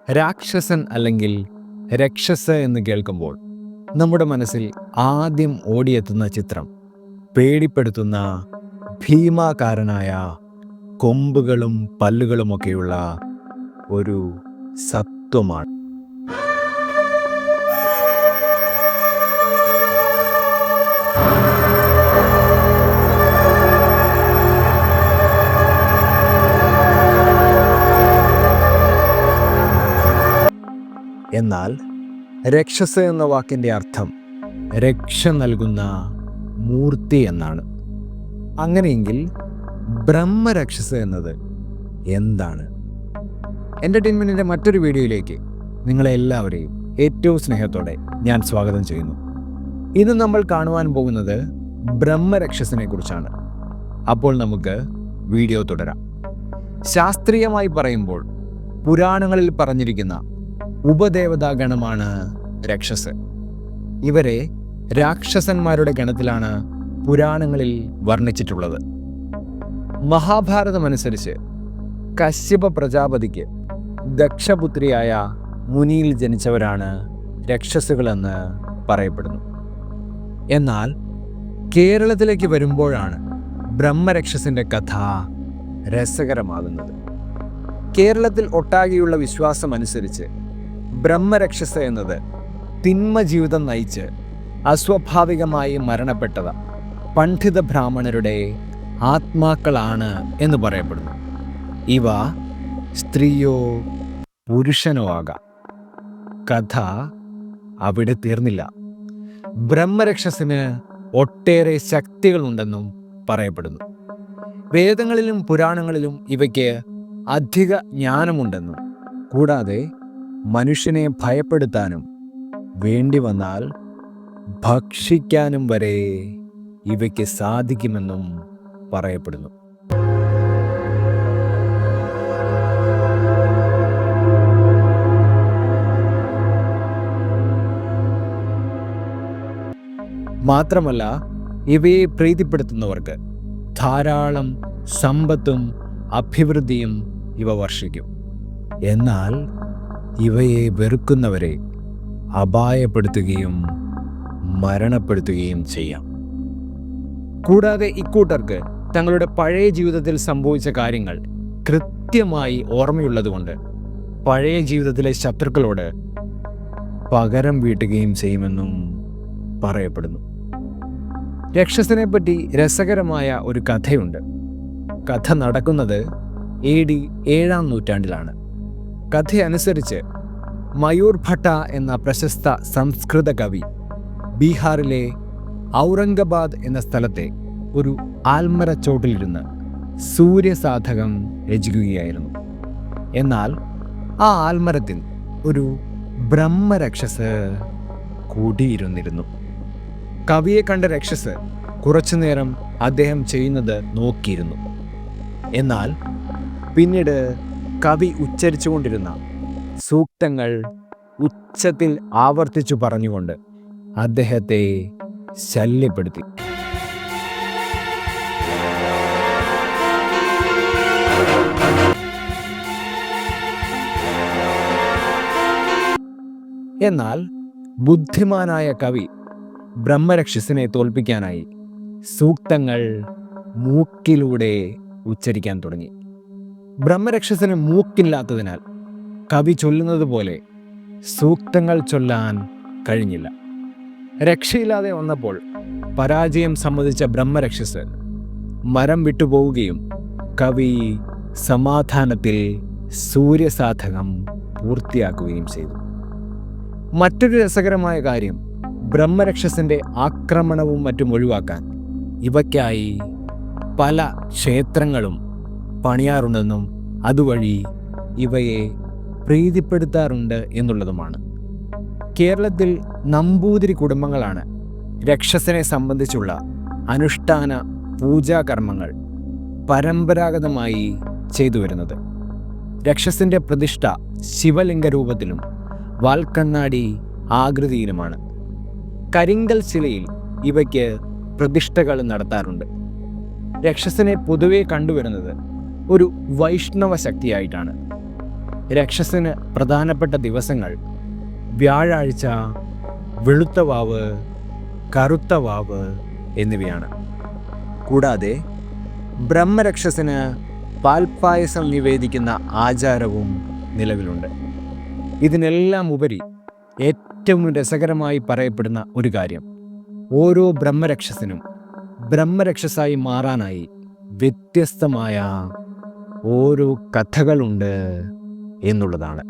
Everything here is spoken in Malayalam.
രാക്ഷസൻ അല്ലെങ്കിൽ രക്ഷസ് എന്ന് കേൾക്കുമ്പോൾ നമ്മുടെ മനസ്സിൽ ആദ്യം ഓടിയെത്തുന്ന ചിത്രം പേടിപ്പെടുത്തുന്ന ഭീമാകാരനായ കൊമ്പുകളും പല്ലുകളുമൊക്കെയുള്ള ഒരു സത്വമാണ്. എന്നാൽ രക്ഷസ് എന്ന വാക്കിൻ്റെ അർത്ഥം രക്ഷ നൽകുന്ന മൂർത്തി എന്നാണ്. അങ്ങനെയെങ്കിൽ ബ്രഹ്മരക്ഷസ് എന്നത് എന്താണ്? എൻ്റർടൈൻമെൻറ്റിൻ്റെ മറ്റൊരു വീഡിയോയിലേക്ക് നിങ്ങളെല്ലാവരെയും ഏറ്റവും സ്നേഹത്തോടെ ഞാൻ സ്വാഗതം ചെയ്യുന്നു. ഇന്ന് നമ്മൾ കാണുവാൻ പോകുന്നത് ബ്രഹ്മരക്ഷസിനെ കുറിച്ചാണ്. അപ്പോൾ നമുക്ക് വീഡിയോ തുടരാം. ശാസ്ത്രീയമായി പറയുമ്പോൾ പുരാണങ്ങളിൽ പറഞ്ഞിരിക്കുന്ന ഉപദേവതാഗണമാണ് രക്ഷസ്. ഇവരെ രാക്ഷസന്മാരുടെ ഗണത്തിലാണ് പുരാണങ്ങളിൽ വർണ്ണിച്ചിട്ടുള്ളത്. മഹാഭാരതമനുസരിച്ച് കശ്യപ പ്രജാപതിക്ക് ദക്ഷപുത്രിയായ മുനിയിൽ ജനിച്ചവരാണ് രക്ഷസുകളെന്ന് പറയപ്പെടുന്നു. എന്നാൽ കേരളത്തിലേക്ക് വരുമ്പോഴാണ് ബ്രഹ്മരക്ഷസിൻ്റെ കഥ രസകരമാകുന്നത്. കേരളത്തിൽ ഒട്ടാകെയുള്ള വിശ്വാസമനുസരിച്ച് ബ്രഹ്മരക്ഷസ് എന്നത് തിന്മ ജീവിതം നയിച്ച് അസ്വാഭാവികമായി മരണപ്പെട്ട പണ്ഡിത ബ്രാഹ്മണരുടെ ആത്മാക്കളാണ് എന്ന് പറയപ്പെടുന്നു. ഇവ സ്ത്രീയോ പുരുഷനോ ആകാം. കഥ അവിടെ തീർന്നില്ല. ബ്രഹ്മരക്ഷസിന് ഒട്ടേറെ ശക്തികളുണ്ടെന്നും പറയപ്പെടുന്നു. വേദങ്ങളിലും പുരാണങ്ങളിലും ഇവയ്ക്ക് അധിക ജ്ഞാനമുണ്ടെന്നും കൂടാതെ മനുഷ്യനെ ഭയപ്പെടുത്താനും വേണ്ടി വന്നാൽ ഭക്ഷിക്കാനും വരെ ഇവയ്ക്ക് സാധിക്കുമെന്നും പറയപ്പെടുന്നു. മാത്രമല്ല, ഇവയെ പ്രീതിപ്പെടുത്തുന്നവർക്ക് ധാരാളം സമ്പത്തും അഭിവൃദ്ധിയും ഇവ വർഷിക്കും. എന്നാൽ ഇവയെ വെറുക്കുന്നവരെ അപായപ്പെടുത്തുകയും മരണപ്പെടുത്തുകയും ചെയ്യാം. കൂടാതെ ഇക്കൂട്ടർക്ക് തങ്ങളുടെ പഴയ ജീവിതത്തിൽ സംഭവിച്ച കാര്യങ്ങൾ കൃത്യമായി ഓർമ്മയുള്ളതുകൊണ്ട് പഴയ ജീവിതത്തിലെ ശത്രുക്കളോട് പകരം വീട്ടുകയും ചെയ്യുമെന്നും പറയപ്പെടുന്നു. രക്ഷസിനെ പറ്റി രസകരമായ ഒരു കഥയുണ്ട്. കഥ നടക്കുന്നത് AD 7-ാം നൂറ്റാണ്ടിലാണ്. കഥയനുസരിച്ച് മയൂർ ഭട്ട എന്ന പ്രശസ്ത സംസ്കൃത കവി ബീഹാറിലെ ഔറംഗാബാദ് എന്ന സ്ഥലത്തെ ഒരു ആൽമരച്ചോട്ടിലിരുന്ന് സൂര്യസാധകം രചിക്കുകയായിരുന്നു. എന്നാൽ ആ ആൽമരത്തിൽ ഒരു ബ്രഹ്മരക്ഷസ് കൂടിയിരുന്നിരുന്നു. കവിയെ കണ്ട രക്ഷസ് കുറച്ചുനേരം അദ്ദേഹം ചെയ്യുന്നത് നോക്കിയിരുന്നു. എന്നാൽ പിന്നീട് കവി ഉച്ചരിച്ചുകൊണ്ടിരുന്ന സൂക്തങ്ങൾ ഉച്ചത്തിൽ ആവർത്തിച്ചു പറഞ്ഞുകൊണ്ട് അദ്ദേഹത്തെ ശല്യപ്പെടുത്തി. എന്നാൽ ബുദ്ധിമാനായ കവി ബ്രഹ്മരക്ഷസിനെ തോൽപ്പിക്കാനായി സൂക്തങ്ങൾ മൂക്കിലൂടെ ഉച്ചരിക്കാൻ തുടങ്ങി. ബ്രഹ്മരക്ഷസിന് മൂക്കില്ലാത്തതിനാൽ കവി ചൊല്ലുന്നത് പോലെ സൂക്തങ്ങൾ ചൊല്ലാൻ കഴിഞ്ഞില്ല. രക്ഷയില്ലാതെ വന്നപ്പോൾ പരാജയം സമ്മതിച്ച ബ്രഹ്മരക്ഷസ് മരം വിട്ടുപോവുകയും കവി സമാധാനത്തിൽ സൂര്യസാധകം പൂർത്തിയാക്കുകയും ചെയ്തു. മറ്റൊരു രസകരമായ കാര്യം, ബ്രഹ്മരക്ഷസിൻ്റെ ആക്രമണവും മറ്റും ഒഴിവാക്കാൻ ഇവയ്ക്കായി പല ക്ഷേത്രങ്ങളും പണിയാറുണ്ടെന്നും അതുവഴി ഇവയെ പ്രീതിപ്പെടുത്താറുണ്ട് എന്നുള്ളതുമാണ്. കേരളത്തിൽ നമ്പൂതിരി കുടുംബങ്ങളാണ് രക്ഷസിനെ സംബന്ധിച്ചുള്ള അനുഷ്ഠാന പൂജാകർമ്മങ്ങൾ പരമ്പരാഗതമായി ചെയ്തു വരുന്നത്. രക്ഷസിൻ്റെ പ്രതിഷ്ഠ ശിവലിംഗ രൂപത്തിലും വാൽക്കണ്ണാടി ആകൃതിയിലുമാണ്. കരിങ്കൽ ശിലയിൽ ഇവയ്ക്ക് പ്രതിഷ്ഠകൾ നടത്താറുണ്ട്. രക്ഷസിനെ പൊതുവെ കണ്ടുവരുന്നത് ഒരു വൈഷ്ണവ ശക്തിയായിട്ടാണ്. രക്ഷസിന് പ്രധാനപ്പെട്ട ദിവസങ്ങൾ വ്യാഴാഴ്ച, വെളുത്ത വാവ്, കറുത്ത വാവ് എന്നിവയാണ്. കൂടാതെ ബ്രഹ്മരക്ഷസിന് പാൽപ്പായസം നിവേദിക്കുന്ന ആചാരവും നിലവിലുണ്ട്. ഇതിനെല്ലാം ഉപരി ഏറ്റവും രസകരമായി പറയപ്പെടുന്ന ഒരു കാര്യം, ഓരോ ബ്രഹ്മരക്ഷസിനും ബ്രഹ്മരക്ഷസായി മാറാനായി വ്യത്യസ്തമായ ഓരോ കഥകളുണ്ട് എന്നുള്ളതാണ്.